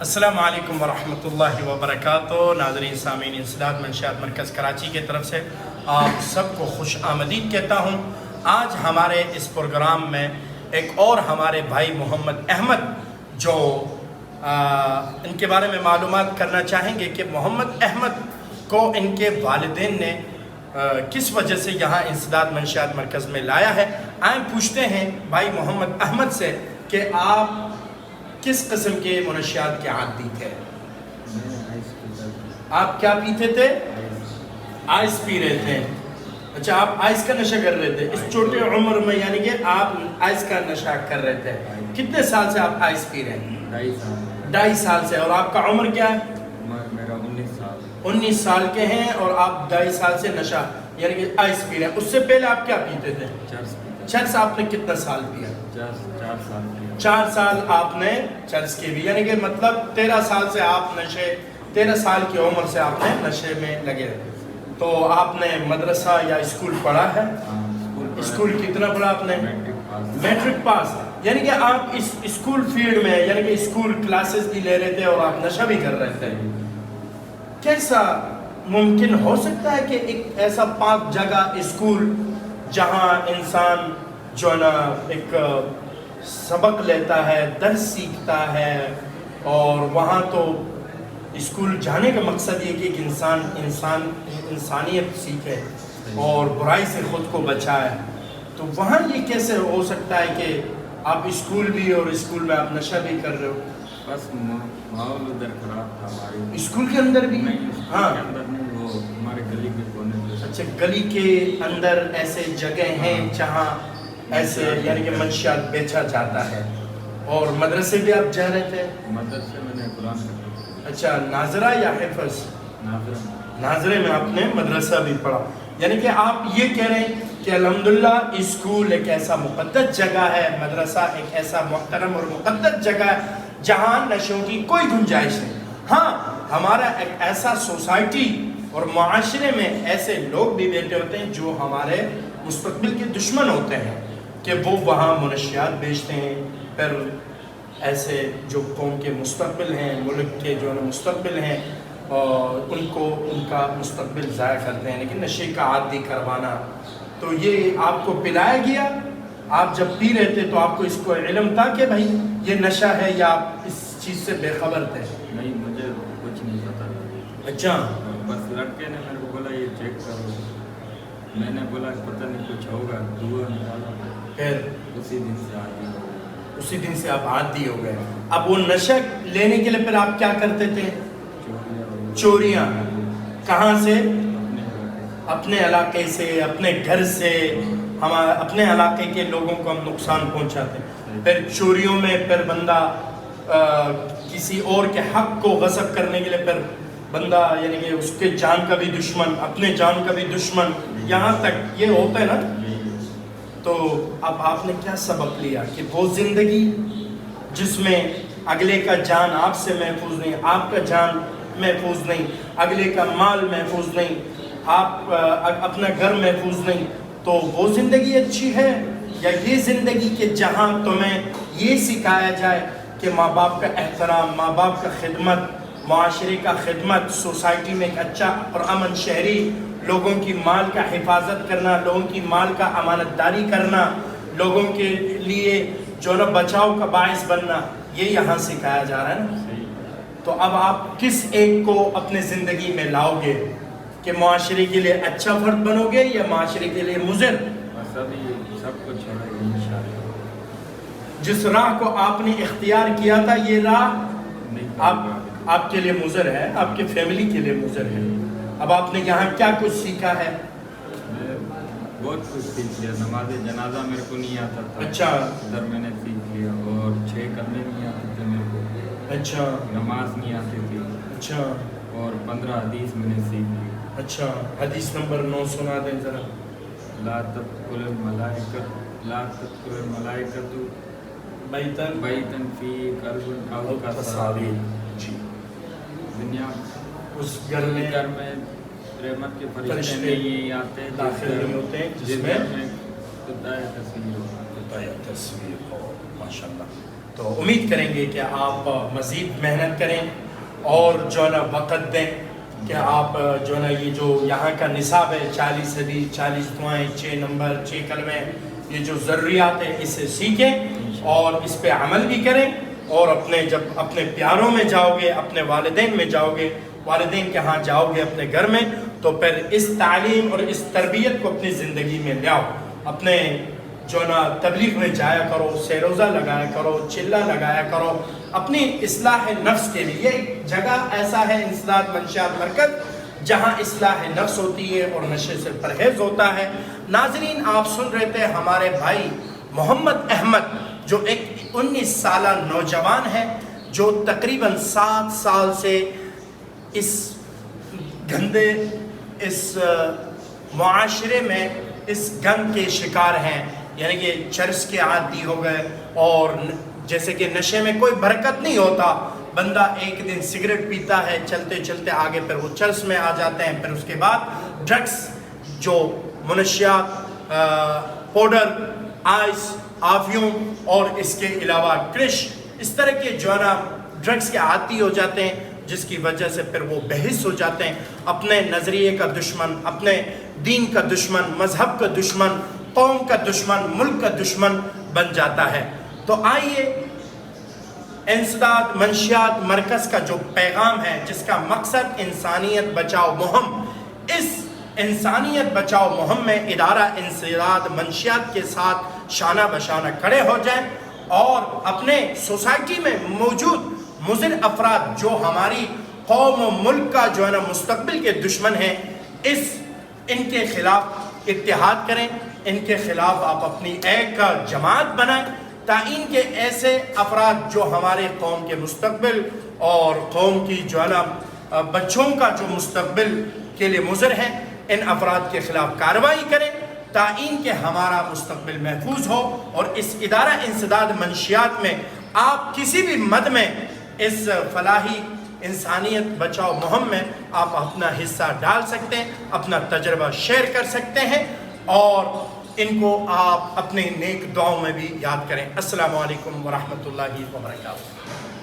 السلام علیکم ورحمۃ اللہ وبرکاتہ۔ ناظرین سامعین، انسداد منشیات مرکز کراچی کی طرف سے آپ سب کو خوش آمدید کہتا ہوں۔ آج ہمارے اس پروگرام میں ایک اور ہمارے بھائی محمد احمد جو ان کے بارے میں معلومات کرنا چاہیں گے کہ محمد احمد کو ان کے والدین نے کس وجہ سے یہاں انسداد منشیات مرکز میں لایا ہے۔ آئیں پوچھتے ہیں بھائی محمد احمد سے کہ آپ کس قسم کے منشیات کے عادی تھے؟ آپ کیا پیتے تھے؟ آئس پی رہے تھے۔ اچھا، آپ آئس کا نشہ کر رہے تھے اس چھوٹے عمر میں، یعنی کہ آپ آئس کا نشہ کر رہے تھے۔ کتنے سال سے آپ آئس پی رہے ہیں؟ 2.5 سال سے۔ اور آپ کا عمر کیا ہے؟ میرا 19 سال۔ 19 سال کے ہیں اور آپ 2.5 سال سے نشہ یعنی کہ آئس پی رہے ہیں۔ اس سے پہلے آپ کیا پیتے تھے؟ چرس۔ آپ نے کتنا سال پیا؟ 4 سال۔ 4 سال آپ نے چرس کے بھی، یعنی کہ مطلب 13 سال سے آپ 13 سال کی عمر سے آپ نے نشے میں لگے رہے۔ تو آپ نے مدرسہ یا اسکول پڑھا ہے؟ اسکول کتنا پڑھا آپ نے؟ Matric pass. یعنی کہ آپ اس اسکول فیلڈ میں یعنی کہ اسکول کلاسز بھی لے رہے تھے اور آپ نشہ بھی کر رہے تھے۔ کیسا ممکن ہو سکتا ہے کہ ایک ایسا پاک جگہ اسکول جہاں انسان جو ہے نا ایک سبق لیتا ہے، درس سیکھتا ہے، اور وہاں تو اسکول جانے کا مقصد یہ کہ ایک انسانیت سیکھے اور برائی سے خود کو بچائے، تو وہاں یہ کیسے ہو سکتا ہے کہ آپ اسکول بھی اور اسکول میں آپ نشہ بھی کر رہے ہو؟ بس ماحول ادھر خراب تھا ہماری اسکول کے اندر بھی؟ ہاں، وہ ہمارے گلی کے کونے میں۔ اچھا، گلی کے اندر ایسے جگہ ہیں جہاں ایسے یعنی کہ منشیات بیچا جاتا ہے۔ اور مدرسے بھی آپ جا رہے تھے؟ مدرسے میں نے قرآن پڑھا۔ اچھا، ناظرہ یا حفظ؟ ناظرے میں آپ نے مدرسہ بھی پڑھا، یعنی کہ آپ یہ کہہ رہے ہیں کہ الحمدللہ اسکول ایک ایسا مقدس جگہ ہے، مدرسہ ایک ایسا محترم اور مقدس جگہ ہے جہاں نشوں کی کوئی گنجائش نہیں۔ ہاں، ہمارا ایک ایسا سوسائٹی اور معاشرے میں ایسے لوگ بھی بیٹھے ہوتے ہیں جو ہمارے مستقبل کے دشمن ہوتے ہیں کہ وہ وہاں منشیات بیچتے ہیں، پھر ایسے جو قوم کے مستقبل ہیں، ملک کے جو مستقبل ہیں، اور ان کا مستقبل ضائع کرتے ہیں، لیکن نشے کا عادی کروانا۔ تو یہ آپ کو پلایا گیا، آپ جب پی رہے تھے تو آپ کو اس کو علم تھا کہ بھائی یہ نشہ ہے، یا آپ اس چیز سے بے خبر تھے؟ نہیں، مجھے کچھ نہیں پتا۔ اچھا، بس لڑکے نے میرے کو بولا یہ چیک کرو، میں نے بولا پتہ نہیں کچھ ہوگا، دعا نکالا، پھر اسی دن سے عادی ہو گیا۔ اسی دن سے آپ عادی ہو گئے۔ اب وہ نشہ لینے کے لیے پھر آپ کیا کرتے تھے؟ چوریاں۔ کہاں سے؟ اپنے علاقے سے، اپنے گھر سے، اپنے علاقے کے لوگوں کو ہم نقصان پہنچاتے ہیں۔ پھر چوریوں میں پھر بندہ کسی اور کے حق کو غصب کرنے کے لیے پھر بندہ یعنی کہ اس کے جان کا بھی دشمن، اپنے جان کا بھی دشمن، یہاں تک یہ ہوتا ہے نا۔ تو اب آپ نے کیا سبق لیا کہ وہ زندگی جس میں اگلے کا جان آپ سے محفوظ نہیں، آپ کا جان محفوظ نہیں، اگلے کا مال محفوظ نہیں، آپ اپنا گھر محفوظ نہیں، تو وہ زندگی اچھی ہے یا یہ زندگی کہ جہاں تمہیں یہ سکھایا جائے کہ ماں باپ کا احترام، ماں باپ کا خدمت، معاشرے کا خدمت، سوسائٹی میں ایک اچھا اور امن شہری، لوگوں کی مال کا حفاظت کرنا، لوگوں کی مال کا امانت داری کرنا، لوگوں کے لیے جو نا بچاؤ کا باعث بننا، یہ یہاں سکھایا جا رہا ہے نا۔ تو اب آپ کس ایک کو اپنے زندگی میں لاؤ گے کہ معاشرے کے لیے اچھا فرد بنو گے یا معاشرے کے لیے مضر؟ سب کچھ چھوڑے گا انشاءاللہ۔ جس راہ کو آپ نے اختیار کیا تھا یہ راہ آپ کے لیے مضر ہے، آپ کی فیملی کے لیے مضر ہے۔ اب آپ نے یہاں کیا کچھ سیکھا ہے؟ بہت کچھ سیکھ لیا۔ نماز جنازہ میرے کو نہیں آتا تھا، اچھا، ادھر میں نے سیکھ لیا، اور 6 کرنے نہیں آتے تھے میرے کو، اچھا، نماز نہیں آتی تھی، اچھا، اور 15 حدیث میں نے سیکھ لی۔ اچھا، حدیث نمبر 9 سنا دیں ذرا۔ لا تدخل الملائکۃ بیتن فی قلب او کصاویر۔ جی، دنیا اس گھر میں رحمت کے فرشتے نہیں آتے، داخل نہیں ہوتے جس میں خدائے تصویر ہو۔ تصویر ہو۔ ماشاء اللہ۔ تو امید کریں گے کہ آپ مزید محنت کریں اور جو ہے نا وقت دیں کہ آپ جو ہے نا یہ جو یہاں کا نصاب ہے 40 حدیث 40 دعائیں 6 نمبر 6 کلمے یہ جو ضروریات ہیں اسے سیکھیں اور اس پہ عمل بھی کریں اور جب اپنے پیاروں میں جاؤ گے اپنے والدین میں جاؤ گے والدین کے ہاں جاؤ گے اپنے گھر میں تو پھر اس تعلیم اور اس تربیت کو اپنی زندگی میں لے آؤ اپنے جو نا تبلیغ میں جایا کرو سیروزہ لگایا کرو چلہ لگایا کرو اپنی اصلاح نفس کے لیے ایک جگہ ایسا ہے انسداد منشیات مرکز جہاں اصلاح نفس ہوتی ہے اور نشے سے پرہیز ہوتا ہے. ناظرین آپ سن رہے تھے ہمارے بھائی محمد احمد جو ایک 19 سالہ نوجوان ہے جو تقریباً 7 سال سے اس گندے اس معاشرے میں اس گند کے شکار ہیں یعنی کہ چرس کے عادی ہو گئے اور جیسے کہ نشے میں کوئی برکت نہیں ہوتا بندہ ایک دن سگریٹ پیتا ہے چلتے چلتے آگے پھر وہ چرس میں آ جاتے ہیں پھر اس کے بعد ڈرگس جو منشیات پاؤڈر آئس آفیوم اور اس کے علاوہ کرش اس طرح کے جو ہے نا ڈرگس کے عادی ہو جاتے ہیں جس کی وجہ سے پھر وہ بحث ہو جاتے ہیں اپنے نظریے کا دشمن اپنے دین کا دشمن مذہب کا دشمن قوم کا دشمن ملک کا دشمن بن جاتا ہے. تو آئیے انسداد منشیات مرکز کا جو پیغام ہے جس کا مقصد انسانیت بچاؤ مہم اس انسانیت بچاؤ مہم میں ادارہ انسداد منشیات کے ساتھ شانہ بشانہ کھڑے ہو جائیں اور اپنے سوسائٹی میں موجود مضر افراد جو ہماری قوم و ملک کا جو ہے نا مستقبل کے دشمن ہیں ان کے خلاف اتحاد کریں ان کے خلاف آپ اپنی ایک جماعت بنائیں تاکہ ان کے ایسے افراد جو ہمارے قوم کے مستقبل اور قوم کی جو ہے نا بچوں کا جو مستقبل کے لیے مضر ہیں ان افراد کے خلاف کارروائی کریں تاکہ کہ ہمارا مستقبل محفوظ ہو اور اس ادارہ انسداد منشیات میں آپ کسی بھی مد میں اس فلاحی انسانیت بچاؤ مہم میں آپ اپنا حصہ ڈال سکتے ہیں اپنا تجربہ شیئر کر سکتے ہیں اور ان کو آپ اپنے نیک دعاؤں میں بھی یاد کریں. السلام علیکم ورحمۃ اللہ وبرکاتہ.